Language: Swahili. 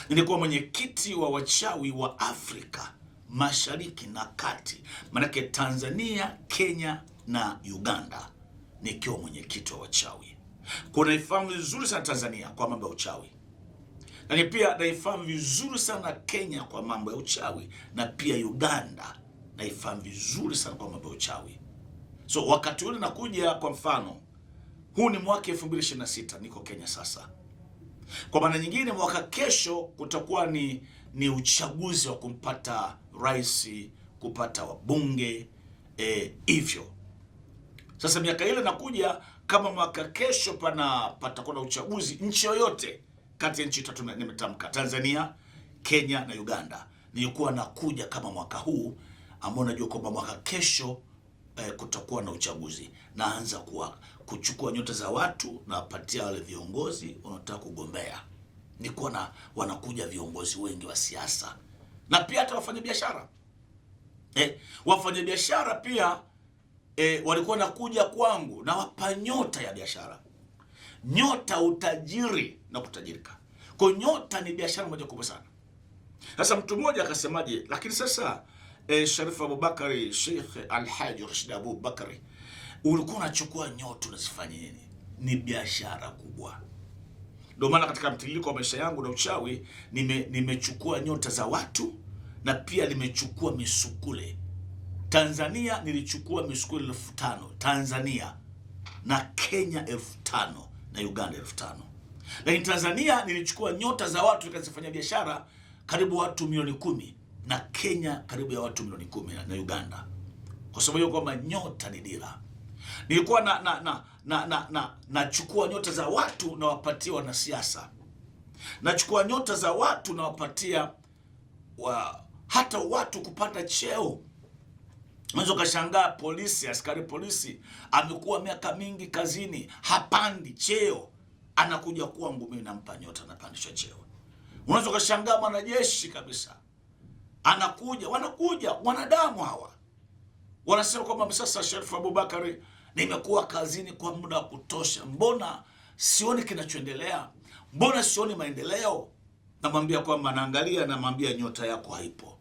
Nilikuwa mwenyekiti wa wachawi wa Afrika Mashariki na Kati, manake Tanzania, Kenya na Uganda, nikiwa mwenyekiti wa wachawi. Kuna naifahamu vizuri sana Tanzania kwa mambo ya uchawi, na pia naifahamu vizuri sana Kenya kwa mambo ya uchawi, na pia Uganda naifahamu vizuri sana kwa mambo ya uchawi. So wakati ule nakuja, kwa mfano, huu ni mwaka 2026, niko Kenya sasa. Kwa maana nyingine, mwaka kesho kutakuwa ni uchaguzi wa kumpata rais, kupata wabunge, hivyo. Sasa miaka ile nakuja, kama mwaka kesho patakuwa na uchaguzi nchi yoyote kati ya nchi tatu nimetamka, Tanzania, Kenya na Uganda, nilikuwa nakuja kama mwaka huu ambao najua kwamba mwaka kesho kutakuwa na uchaguzi, naanza kuchukua nyota za watu na wapatia wale viongozi wanataka kugombea. Nilikuwa wanakuja viongozi wengi wa siasa na pia hata wafanyabiashara. Wafanyabiashara pia walikuwa nakuja kwangu na wapa nyota ya biashara. Nyota utajiri na kutajirika. Kwa nyota ni biashara moja kubwa sana. Sasa mtu mmoja akasemaje, lakini sasa Sharif Abubakari, Sheikh Alhaji Rashid Abubakari, ulikuwa unachukua nyota unazifanya nini? Ni biashara kubwa. Ndio maana katika mtiririko wa maisha yangu na uchawi nimechukua nyota za watu na pia nimechukua misukule. Tanzania nilichukua misukule 5,000 Tanzania, na Kenya 5,000 na Uganda 5,000. Lakini Tanzania nilichukua nyota za watu nikazifanya biashara karibu watu milioni 10, na Kenya karibu ya watu milioni 10 na Uganda. Kwa sababu hiyo kwamba nyota ni dira. Nilikuwa nachukua nyota za watu na wapatia wanasiasa. Nachukua nyota za watu na wapatia hata watu kupata cheo. Unaweza kashangaa polisi, askari polisi amekuwa miaka mingi kazini, hapandi cheo, anakuja kwangu mimi nampa nyota, anapandishwa cheo. Unaweza kashangaa mwanajeshi kabisa wanakuja wanadamu hawa wanasema kwamba sasa Sharif Abubakari, nimekuwa kazini kwa muda wa kutosha, mbona sioni kinachoendelea, mbona sioni maendeleo? Namwambia kwamba naangalia, namwambia nyota yako haipo.